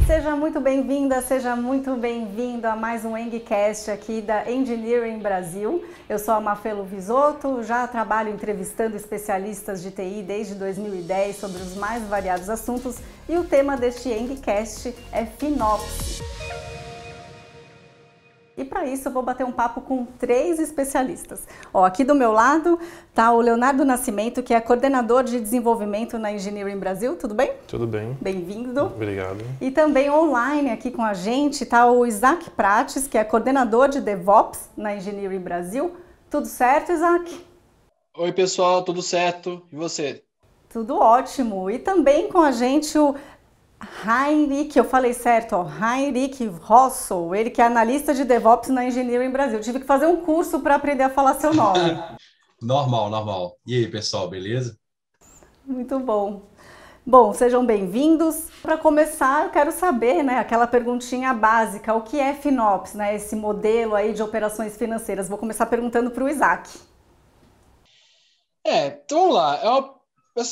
Seja muito bem-vinda, seja muito bem-vindo a mais um EngCast aqui da Engineering Brasil. Eu sou a Mafelo Visoto, já trabalho entrevistando especialistas de TI desde 2010 sobre os mais variados assuntos e o tema deste EngCast é FinOps. E para isso eu vou bater um papo com 3 especialistas. Aqui do meu lado está o Leonardo Nascimento, que é coordenador de desenvolvimento na Engineering Brasil. Tudo bem? Tudo bem. Bem-vindo. Obrigado. E também online aqui com a gente está o Isaac Prates, que é coordenador de DevOps na Engineering Brasil. Tudo certo, Isaac? Oi, pessoal, tudo certo? E você? Tudo ótimo. E também com a gente o Heinrich, eu falei certo, Heinrich Rossel, ele que é analista de DevOps na Engineering Brasil. Tive que fazer um curso para aprender a falar seu nome. Normal. E aí, pessoal, beleza? Muito bom. Bom, sejam bem-vindos. Para começar, eu quero saber, aquela perguntinha básica, o que é FinOps, esse modelo aí de operações financeiras? Vou começar perguntando para o Isaac. Então vamos lá.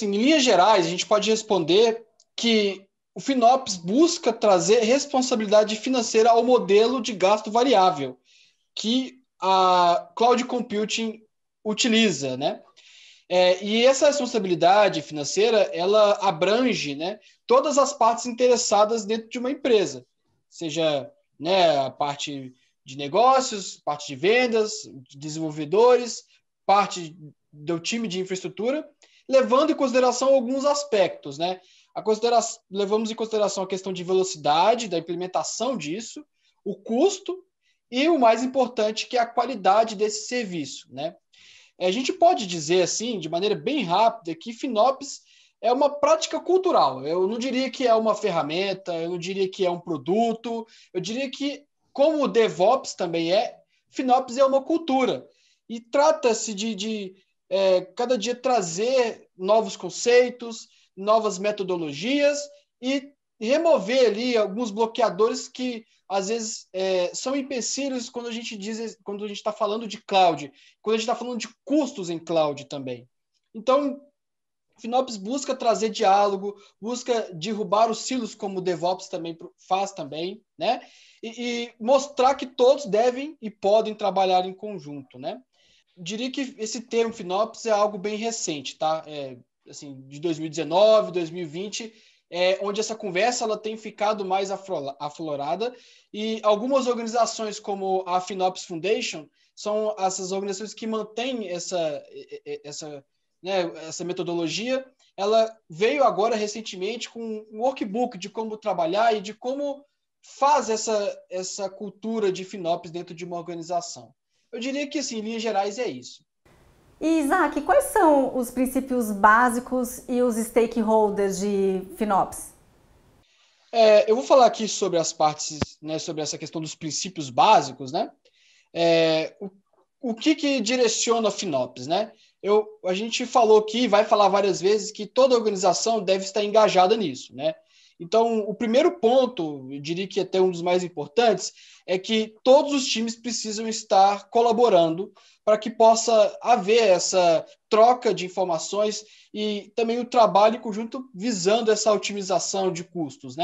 Em linhas gerais, a gente pode responder que o FinOps busca trazer responsabilidade financeira ao modelo de gasto variável que a Cloud Computing utiliza, né? E essa responsabilidade financeira, ela abrange, todas as partes interessadas dentro de uma empresa, seja, a parte de negócios, parte de vendas, de desenvolvedores, parte do time de infraestrutura, levando em consideração alguns aspectos, levamos em consideração a questão de velocidade da implementação disso, o custo e o mais importante, que é a qualidade desse serviço, A gente pode dizer, assim, de maneira bem rápida, que FinOps é uma prática cultural. Eu não diria que é uma ferramenta, eu não diria que é um produto, eu diria que, como o DevOps também FinOps é uma cultura. E trata-se de cada dia trazer novos conceitos, novas metodologias e remover ali alguns bloqueadores que, às vezes, são empecilhos quando a gente está falando de cloud, quando a gente está falando de custos em cloud também. Então, FinOps busca trazer diálogo, busca derrubar os silos, como o DevOps também faz também, e mostrar que todos devem e podem trabalhar em conjunto, Diria que esse termo FinOps é algo bem recente, tá? De 2019, 2020, onde essa conversa ela tem ficado mais aflorada, e algumas organizações como a FinOps Foundation são essas organizações que mantêm essa metodologia. Ela veio agora recentemente com um workbook de como trabalhar e de como faz essa cultura de FinOps dentro de uma organização. Eu diria que, assim, em linhas gerais, é isso. E, Isaac, quais são os princípios básicos e os stakeholders de FinOps? Eu vou falar aqui sobre as partes, sobre essa questão dos princípios básicos, O que direciona a FinOps, A gente falou aqui, vai falar várias vezes, que toda organização deve estar engajada nisso, Então, o primeiro ponto, eu diria que até um dos mais importantes, é que todos os times precisam estar colaborando para que possa haver essa troca de informações e também o trabalho em conjunto visando essa otimização de custos,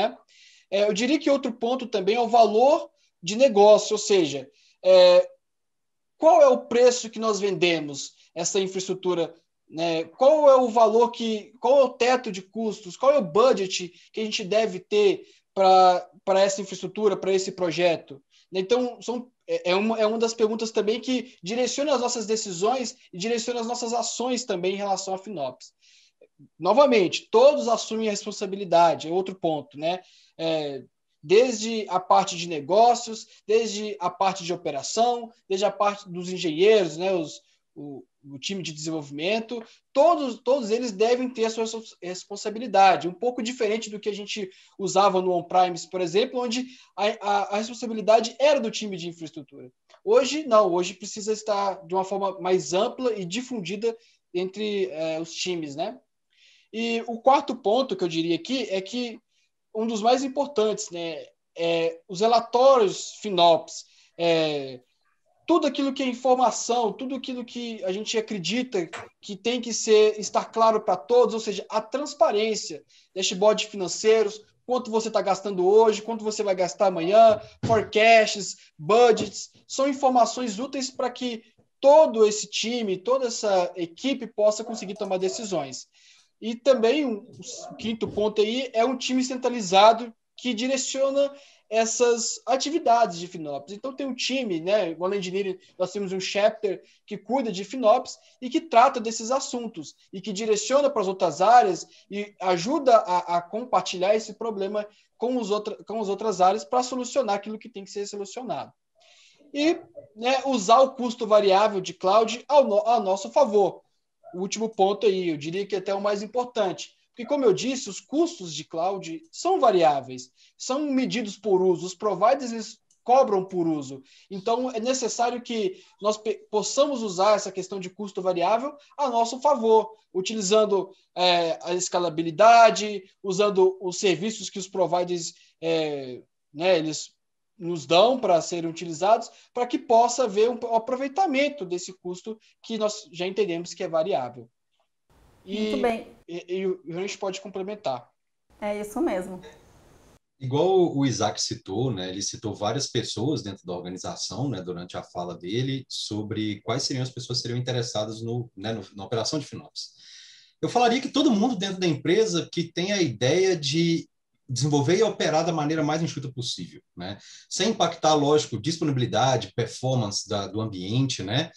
Eu diria que outro ponto também é o valor de negócio, ou seja, qual é o preço que nós vendemos essa infraestrutura, qual é o valor qual é o teto de custos, qual é o budget que a gente deve ter para essa infraestrutura, para esse projeto. Então, é uma das perguntas também que direciona as nossas decisões e direciona as nossas ações também em relação a FinOps. Novamente, todos assumem a responsabilidade, é outro ponto, Desde a parte de negócios, desde a parte de operação, desde a parte dos engenheiros, o time de desenvolvimento, todos eles devem ter a sua responsabilidade, um pouco diferente do que a gente usava no on-premise, por exemplo, onde a responsabilidade era do time de infraestrutura. Hoje, não, hoje precisa estar de uma forma mais ampla e difundida entre os times, E o quarto ponto que eu diria aqui é que um dos mais importantes, os relatórios FinOps, tudo aquilo que é informação, tudo aquilo que a gente acredita que tem que estar claro para todos, ou seja, a transparência, dashboards financeiros, quanto você está gastando hoje, quanto você vai gastar amanhã, forecasts, budgets, são informações úteis para que todo esse time, toda essa equipe possa conseguir tomar decisões. E também, o quinto ponto aí, é um time centralizado que direciona essas atividades de FinOps. Então, tem um time, né? O Engineering, nós temos um chapter que cuida de FinOps e que trata desses assuntos e que direciona para as outras áreas e ajuda a compartilhar esse problema com as outras áreas para solucionar aquilo que tem que ser solucionado. E, né, usar o custo variável de cloud ao nosso favor. O último ponto aí, eu diria que até o mais importante. Porque, como eu disse, os custos de cloud são variáveis, são medidos por uso, os providers eles cobram por uso. Então, é necessário que nós possamos usar essa questão de custo variável a nosso favor, utilizando a escalabilidade, usando os serviços que os providers né, eles nos dão para serem utilizados, para que possa haver um aproveitamento desse custo que nós já entendemos que é variável. Muito bem. E a gente pode complementar. É isso mesmo. Igual o Isaac citou, né, ele citou várias pessoas dentro da organização, né, durante a fala dele, sobre quais seriam as pessoas que seriam interessadas na operação de FinOps. Eu falaria que todo mundo dentro da empresa que tem a ideia de desenvolver e operar da maneira mais enxuta possível, né, sem impactar, lógico, disponibilidade, performance do ambiente, né,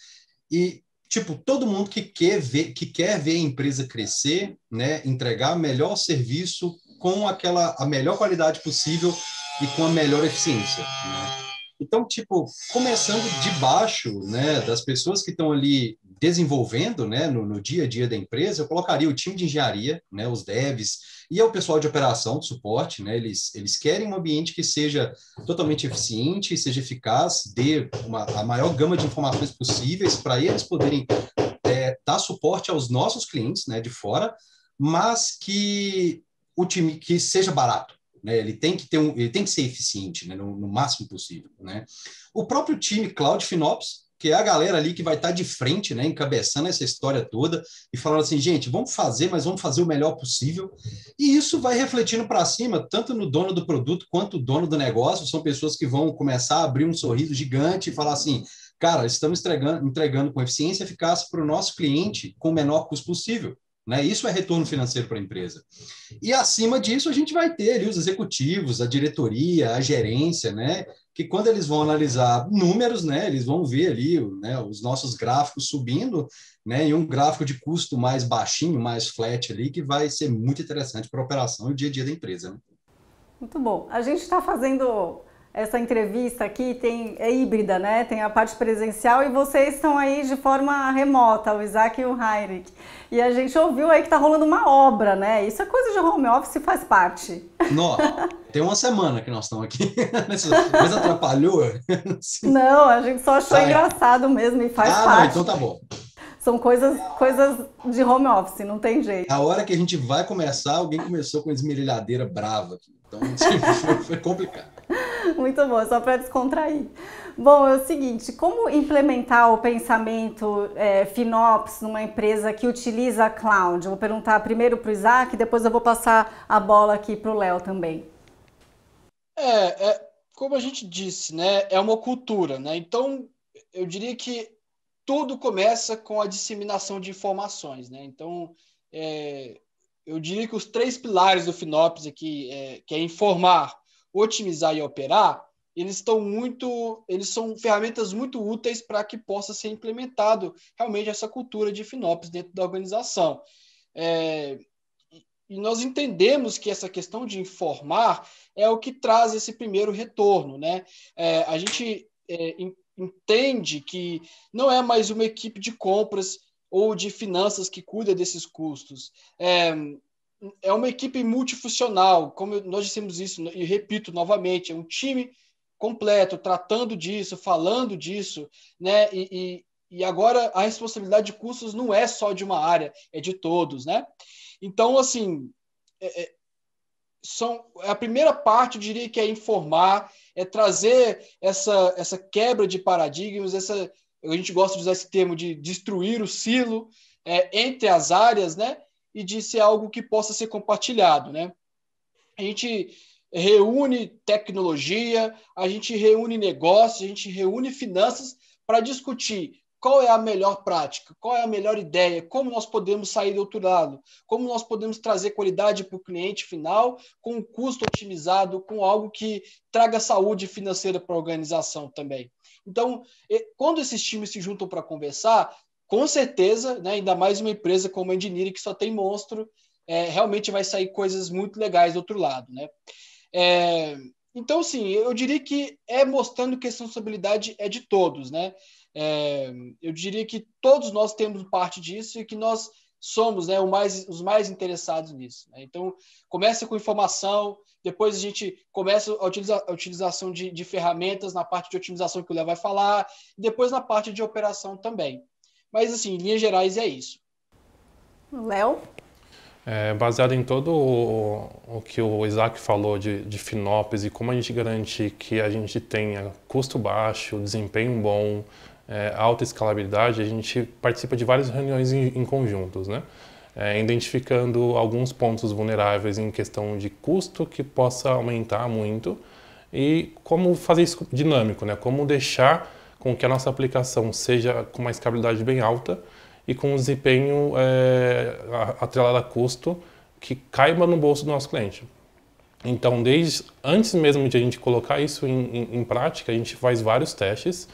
e tipo, todo mundo que quer ver a empresa crescer, né, entregar melhor serviço com a melhor qualidade possível e com a melhor eficiência, né? Então, tipo, começando de baixo, né, das pessoas que estão ali desenvolvendo, né, no dia a dia da empresa, eu colocaria o time de engenharia, né, os devs e o pessoal de operação, de suporte, né, eles querem um ambiente que seja totalmente eficiente, seja eficaz, dê a maior gama de informações possíveis para eles poderem dar suporte aos nossos clientes, né, de fora, mas que o time que seja barato, né? Ele tem que ser eficiente, né? no máximo possível, né? O próprio time Cloud FinOps, que é a galera ali que vai estar de frente, né, encabeçando essa história toda e falando assim, gente, vamos fazer, mas vamos fazer o melhor possível. E isso vai refletindo para cima, tanto no dono do produto quanto o dono do negócio. São pessoas que vão começar a abrir um sorriso gigante e falar assim, cara, estamos entregando com eficiência e eficácia para o nosso cliente com o menor custo possível. Né? Isso é retorno financeiro para a empresa. E acima disso, a gente vai ter ali os executivos, a diretoria, a gerência, né? Que quando eles vão analisar números, né, eles vão ver ali, né, os nossos gráficos subindo, né, e um gráfico de custo mais baixinho, mais flat ali, que vai ser muito interessante para a operação e o dia a dia da empresa. Né? Muito bom. A gente está fazendo essa entrevista aqui, é híbrida, né? Tem a parte presencial e vocês estão aí de forma remota, o Isaac e o Heinrich. E a gente ouviu aí que está rolando uma obra, né? Isso é coisa de home office e faz parte. Nossa, tem uma semana que nós estamos aqui. Mas atrapalhou? Não, a gente só achou engraçado mesmo e faz parte. Não, então tá bom. São coisas de home office, não tem jeito. A hora que a gente vai começar, alguém começou com esmerilhadeira brava aqui. Então, foi complicado. Muito bom, só para descontrair. Bom, é o seguinte, como implementar o pensamento FinOps numa empresa que utiliza a cloud? Eu vou perguntar primeiro para o Isaac, depois eu vou passar a bola aqui para o Léo também. Como a gente disse, né, é uma cultura, né? Então, eu diria que tudo começa com a disseminação de informações, né? Então, eu diria que os 3 pilares do FinOps aqui, que é informar, otimizar e operar, eles são ferramentas muito úteis para que possa ser implementado realmente essa cultura de FinOps dentro da organização. E nós entendemos que essa questão de informar é o que traz esse primeiro retorno, né? A gente entende que não é mais uma equipe de compras ou de finanças que cuida desses custos. É uma equipe multifuncional, como nós dissemos isso, e repito novamente, é um time completo, tratando disso, falando disso, né? E agora a responsabilidade de custos não é só de uma área, é de todos, né? Então, assim, a primeira parte, eu diria que é informar, é trazer essa quebra de paradigmas, a gente gosta de usar esse termo de destruir o silo entre as áreas, né? E de ser algo que possa ser compartilhado, né? a gente reúne tecnologia, a gente reúne negócios, a gente reúne finanças para discutir qual é a melhor prática, qual é a melhor ideia, como nós podemos sair do outro lado, como nós podemos trazer qualidade para o cliente final com um custo otimizado, com algo que traga saúde financeira para a organização também. Então, quando esses times se juntam para conversar, com certeza, né, ainda mais uma empresa como a Engineering, que só tem monstro, realmente vai sair coisas muito legais do outro lado, né? Então, sim, eu diria que mostrando que a responsabilidade é de todos, né? Eu diria que todos nós temos parte disso e que nós somos, né, os mais interessados nisso, né? Então, começa com informação, depois a gente começa a utilização de ferramentas na parte de otimização que o Léo vai falar, e depois na parte de operação também. Mas, assim, em linhas gerais, é isso. Léo? Baseado em todo o que o Isaac falou de FinOps e como a gente garante que a gente tenha custo baixo, desempenho bom, alta escalabilidade, a gente participa de várias reuniões em conjuntos, né? Identificando alguns pontos vulneráveis em questão de custo que possa aumentar muito e como fazer isso dinâmico, né? Como deixar com que a nossa aplicação seja com uma escalabilidade bem alta e com um desempenho atrelado a custo que caiba no bolso do nosso cliente. Então, antes mesmo de a gente colocar isso em prática, a gente faz vários testes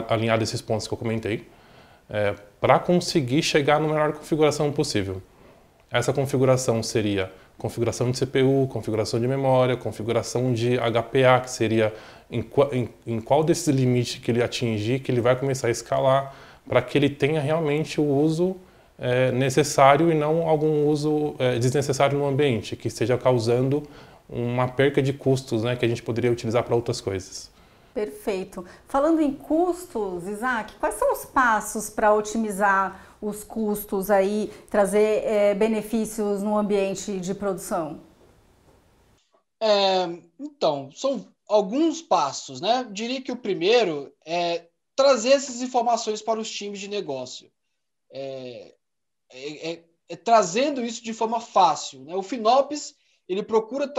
alinhados a esses pontos que eu comentei, para conseguir chegar na melhor configuração possível. Essa configuração seria configuração de CPU, configuração de memória, configuração de HPA, que seria em qual desses limites que ele atingir que ele vai começar a escalar, para que ele tenha realmente o uso necessário e não algum uso desnecessário no ambiente, que esteja causando uma perca de custos, né, que a gente poderia utilizar para outras coisas. Perfeito. Falando em custos, Isaac, quais são os passos para otimizar os custos aí, trazer benefícios no ambiente de produção? Então, são alguns passos, né? Diria que o primeiro é trazer essas informações para os times de negócio. Trazendo isso de forma fácil, né? O FinOps, ele procura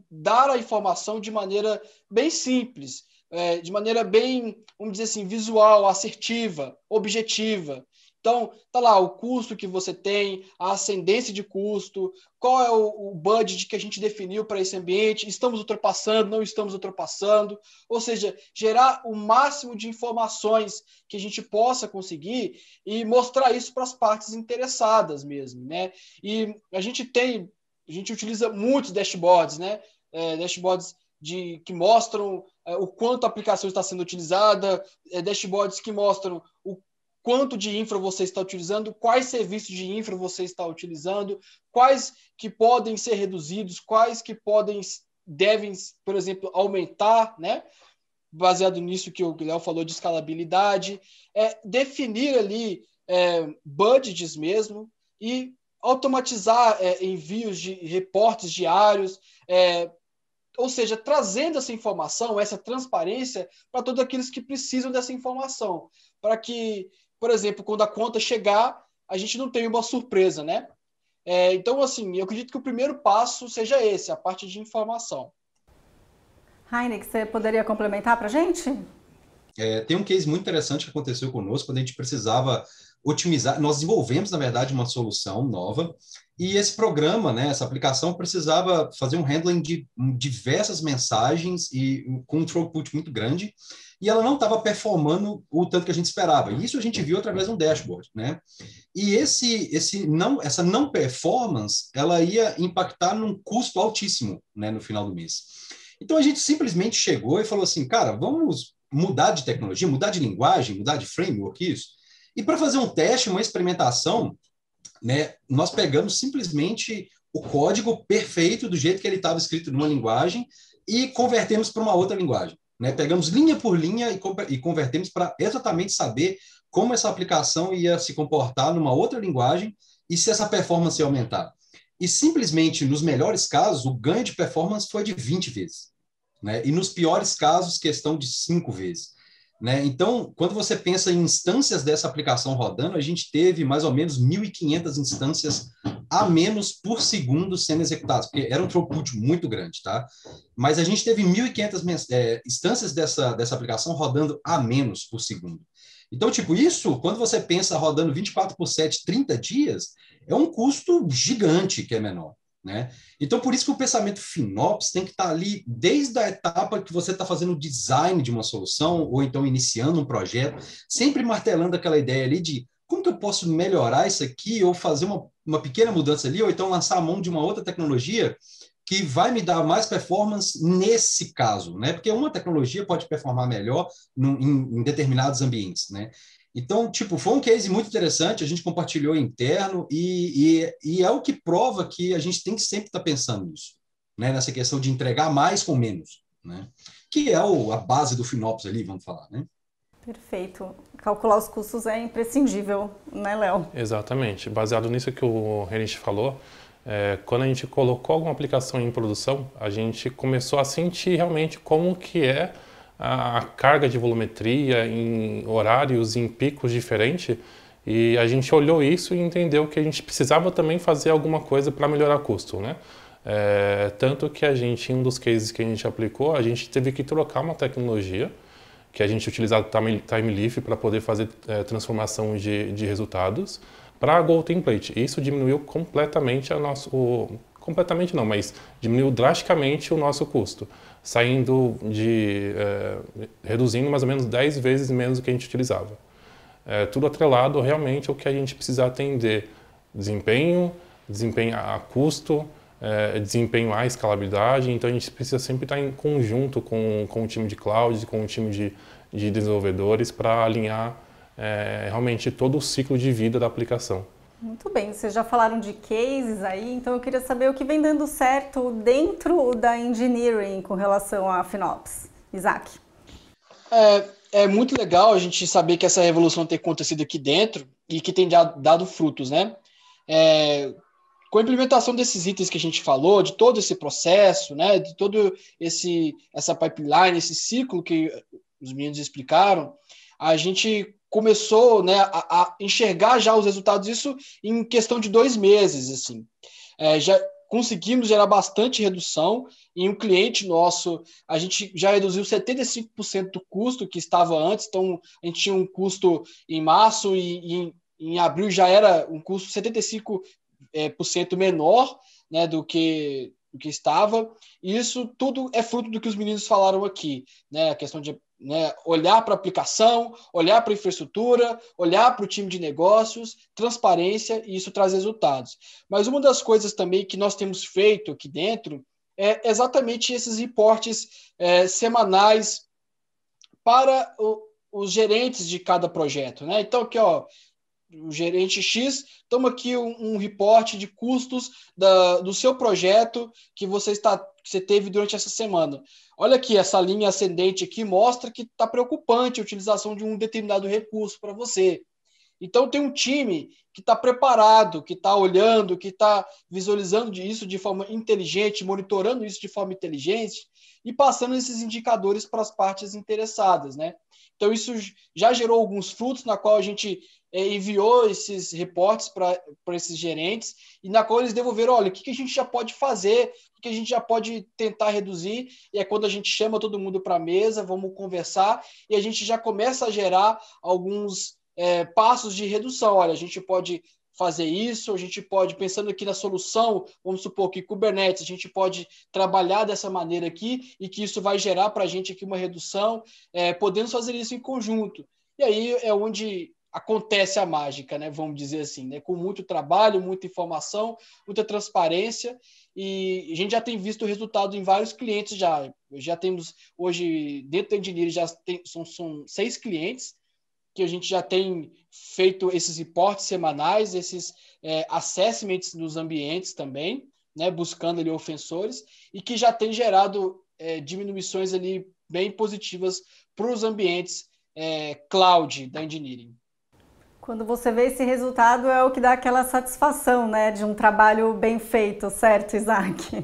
dar a informação de maneira bem simples, de maneira bem, vamos dizer assim, visual, assertiva, objetiva. Então, tá lá o custo que você tem, a ascendência de custo, qual é o budget que a gente definiu para esse ambiente, estamos ultrapassando, não estamos ultrapassando, ou seja, gerar o máximo de informações que a gente possa conseguir e mostrar isso para as partes interessadas mesmo, né? E a gente utiliza muitos dashboards, né? Dashboards que mostram o quanto a aplicação está sendo utilizada, dashboards que mostram o quanto de infra você está utilizando, quais serviços de infra você está utilizando, quais que podem ser reduzidos, quais que devem, por exemplo, aumentar, né? Baseado nisso que o Léo falou de escalabilidade, definir ali budgets mesmo e automatizar envios de reportes diários, ou seja, trazendo essa informação, essa transparência para todos aqueles que precisam dessa informação, para que, por exemplo, quando a conta chegar, a gente não tenha uma surpresa, né? Então, assim, eu acredito que o primeiro passo seja esse, a parte de informação. Heineck, você poderia complementar para a gente? Tem um case muito interessante que aconteceu conosco, quando a gente precisava otimizar. Nós desenvolvemos, na verdade, uma solução nova, e esse programa, né, essa aplicação, precisava fazer um handling de diversas mensagens e com um throughput muito grande, e ela não estava performando o tanto que a gente esperava. E isso a gente viu através de um dashboard, né? E essa não performance, ela ia impactar num custo altíssimo, né, no final do mês. Então a gente simplesmente chegou e falou assim, cara, vamos mudar de tecnologia, mudar de linguagem, mudar de framework, isso. E para fazer um teste, uma experimentação, né, nós pegamos simplesmente o código perfeito do jeito que ele estava escrito numa linguagem e convertemos para uma outra linguagem, né? Pegamos linha por linha e convertemos para exatamente saber como essa aplicação ia se comportar numa outra linguagem e se essa performance ia aumentar. E simplesmente, nos melhores casos, o ganho de performance foi de 20 vezes, né? E nos piores casos, questão de 5 vezes. Né? Então, quando você pensa em instâncias dessa aplicação rodando, a gente teve mais ou menos 1.500 instâncias a menos por segundo sendo executados, porque era um throughput muito grande, tá? Mas a gente teve 1.500 instâncias dessa aplicação rodando a menos por segundo. Então, tipo, isso, quando você pensa rodando 24/7, 30 dias, é um custo gigante que é menor, né? Então, por isso que o pensamento FinOps tem que estar ali desde a etapa que você está fazendo o design de uma solução, ou então iniciando um projeto, sempre martelando aquela ideia ali de como que eu posso melhorar isso aqui, ou fazer uma pequena mudança ali, ou então lançar a mão de uma outra tecnologia que vai me dar mais performance nesse caso, né? Porque uma tecnologia pode performar melhor em determinados ambientes, né? Então, tipo, foi um case muito interessante, a gente compartilhou interno e é o que prova que a gente tem que sempre estar pensando nisso, né? Nessa questão de entregar mais com menos, né? Que é a base do FinOps ali, vamos falar, né? Perfeito. Calcular os custos é imprescindível, né, Léo? Exatamente. Baseado nisso que o Renich falou, quando a gente colocou alguma aplicação em produção, a gente começou a sentir realmente como que é a carga de volumetria em horários, em picos diferentes, e a gente olhou isso e entendeu que a gente precisava também fazer alguma coisa para melhorar o custo, né? Tanto que a gente, em um dos cases que a gente aplicou, a gente teve que trocar uma tecnologia que a gente utilizava Time Leaf para poder fazer transformação de resultados para a Goal Template. Isso diminuiu completamente completamente não, mas diminuiu drasticamente o nosso custo, reduzindo mais ou menos 10 vezes menos do que a gente utilizava. Tudo atrelado realmente ao que a gente precisa atender: desempenho a custo, desempenho à escalabilidade. Então a gente precisa sempre estar em conjunto com o time de cloud, com o time de desenvolvedores para alinhar realmente todo o ciclo de vida da aplicação. Muito bem, vocês já falaram de cases aí, então eu queria saber o que vem dando certo dentro da engineering com relação a FinOps. Isaac. É muito legal a gente saber que essa revolução tem acontecido aqui dentro e que tem dado frutos, né? Com a implementação desses itens que a gente falou, de todo esse processo, né, de todo essa pipeline, esse ciclo que os meninos explicaram, a gente começou, né, a enxergar já os resultados disso em questão de 2 meses. Assim. Já conseguimos gerar bastante redução. Em um cliente nosso, a gente já reduziu 75% do custo que estava antes. Então, a gente tinha um custo em março e em abril já era um custo 75% menor, né, do que estava. E isso tudo é fruto do que os meninos falaram aqui, né, a questão de olhar para a aplicação, olhar para a infraestrutura, olhar para o time de negócios, transparência, e isso traz resultados. Mas uma das coisas também que nós temos feito aqui dentro é exatamente esses reportes semanais para os gerentes de cada projeto, né? Então, aqui, ó, o gerente X, toma aqui um reporte de custos do seu projeto que você teve durante essa semana. Olha aqui, essa linha ascendente aqui mostra que está preocupante a utilização de um determinado recurso para você. Então, tem um time que está preparado, que está olhando, que está visualizando isso de forma inteligente, monitorando isso de forma inteligente e passando esses indicadores para as partes interessadas, né? Então, isso já gerou alguns frutos, na qual a gente enviou esses reportes para esses gerentes e na qual eles devolveram, olha, o que a gente já pode fazer, o que a gente já pode tentar reduzir, e é quando a gente chama todo mundo para a mesa, vamos conversar, e a gente já começa a gerar alguns passos de redução. Olha, a gente pode fazer isso, a gente pode, pensando aqui na solução, vamos supor que Kubernetes, a gente pode trabalhar dessa maneira aqui e que isso vai gerar para a gente aqui uma redução, podemos fazer isso em conjunto. E aí é onde acontece a mágica, né? Vamos dizer assim, né? Com muito trabalho, muita informação, muita transparência, e a gente já tem visto o resultado em vários clientes já temos hoje, dentro da Engineering, são 6 clientes que a gente já tem feito esses reportes semanais, esses assessments nos ambientes também, né, buscando ali ofensores, e que já tem gerado diminuições ali bem positivas para os ambientes cloud da engineering. Quando você vê esse resultado é o que dá aquela satisfação, né, de um trabalho bem feito, certo, Isaac?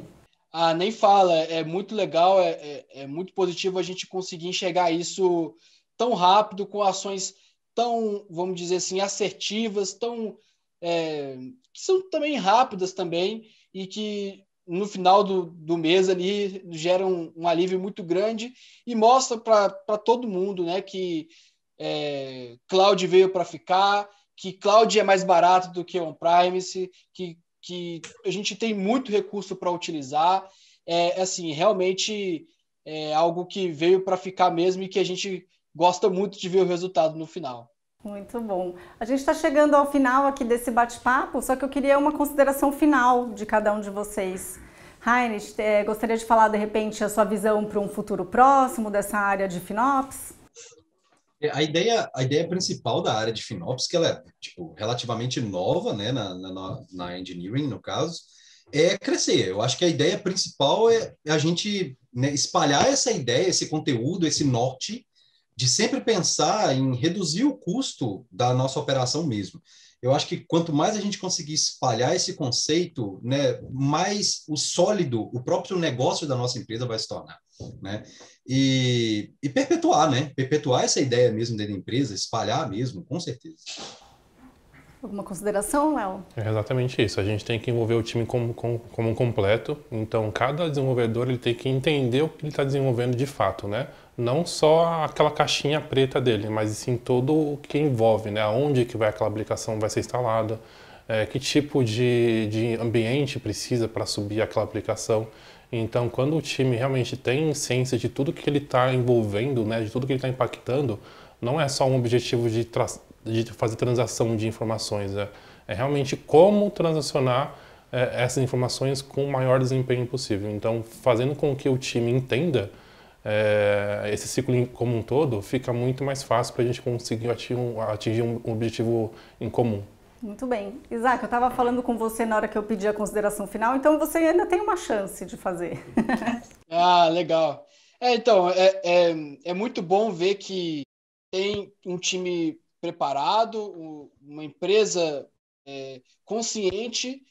Nem fala, é muito legal, é muito positivo a gente conseguir enxergar isso tão rápido, com ações tão, vamos dizer assim, assertivas, são também rápidas também e que no final do mês ali geram um alívio muito grande e mostra para todo mundo, né, que cloud veio para ficar, que cloud é mais barato do que on-premise, que a gente tem muito recurso para utilizar. Assim, realmente é algo que veio para ficar mesmo e que a gente gosta muito de ver o resultado no final. Muito bom. A gente está chegando ao final aqui desse bate-papo, só que eu queria uma consideração final de cada um de vocês. Heinrich, gostaria de falar, de repente, a sua visão para um futuro próximo dessa área de FinOps? A ideia principal da área de FinOps, que ela é relativamente nova, né, na engineering, no caso, é crescer. Eu acho que a ideia principal é a gente, né, espalhar essa ideia, esse conteúdo, esse norte, de sempre pensar em reduzir o custo da nossa operação mesmo. Eu acho que quanto mais a gente conseguir espalhar esse conceito, né, mais sólido o próprio negócio da nossa empresa vai se tornar, né? E perpetuar, né? Perpetuar essa ideia mesmo dentro da empresa, espalhar mesmo, com certeza. Alguma consideração, Léo? É exatamente isso. A gente tem que envolver o time como um completo. Então, cada desenvolvedor ele tem que entender o que ele está desenvolvendo de fato, né? Não só aquela caixinha preta dele, mas sim todo o que envolve, né? Aonde que aquela aplicação vai ser instalada, que tipo de ambiente precisa para subir aquela aplicação. Então, quando o time realmente tem ciência de tudo que ele está envolvendo, né? De tudo que ele está impactando, não é só um objetivo de fazer transação de informações, é realmente como transacionar essas informações com o maior desempenho possível. Então, fazendo com que o time entenda esse ciclo como um todo, fica muito mais fácil para a gente conseguir atingir um objetivo em comum. Muito bem. Isaac, eu estava falando com você na hora que eu pedi a consideração final, então você ainda tem uma chance de fazer. Ah, legal. Então, é muito bom ver que tem um time preparado, uma empresa consciente,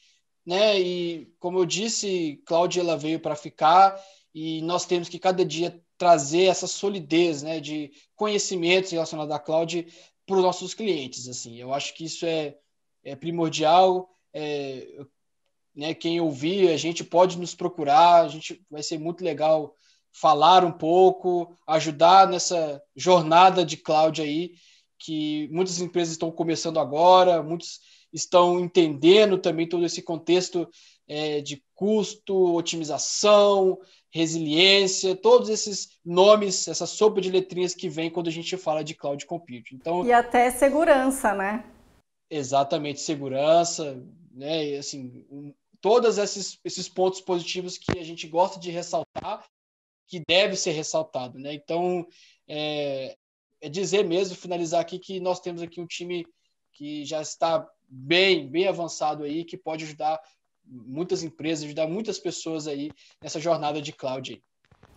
né? E, como eu disse, cloud ela veio para ficar e nós temos que cada dia trazer essa solidez, né, de conhecimentos relacionados à cloud para os nossos clientes. Assim, eu acho que isso é primordial. Né, quem ouvir, a gente pode nos procurar, vai ser muito legal falar um pouco, ajudar nessa jornada de cloud aí, que muitas empresas estão começando agora, muitos estão entendendo também todo esse contexto de custo, otimização, resiliência, todos esses nomes, essa sopa de letrinhas que vem quando a gente fala de cloud computing. Então, e até segurança, né? Exatamente, segurança, né? E, assim, todos esses pontos positivos que a gente gosta de ressaltar, que deve ser ressaltado, né? Então, dizer mesmo, finalizar aqui, que nós temos aqui um time que já está bem avançado aí, que pode ajudar muitas empresas, ajudar muitas pessoas aí nessa jornada de cloud aí.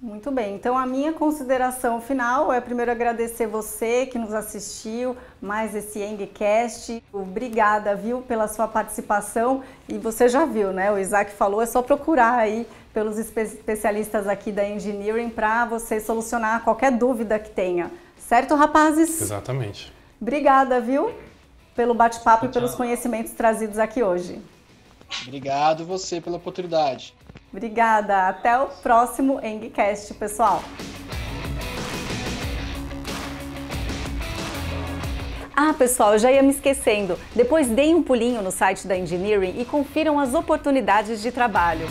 Muito bem, então a minha consideração final é primeiro agradecer você que nos assistiu, mais esse EngCast. Obrigada, viu, pela sua participação. E você já viu, né? O Isaac falou, é só procurar aí pelos especialistas aqui da Engineering para você solucionar qualquer dúvida que tenha. Certo, rapazes? Exatamente. Obrigada, viu, pelo bate-papo e pelos conhecimentos trazidos aqui hoje. Obrigado você pela oportunidade. Obrigada. Até o próximo EngCast, pessoal. Ah, pessoal, eu já ia me esquecendo. Depois deem um pulinho no site da Engineering e confiram as oportunidades de trabalho.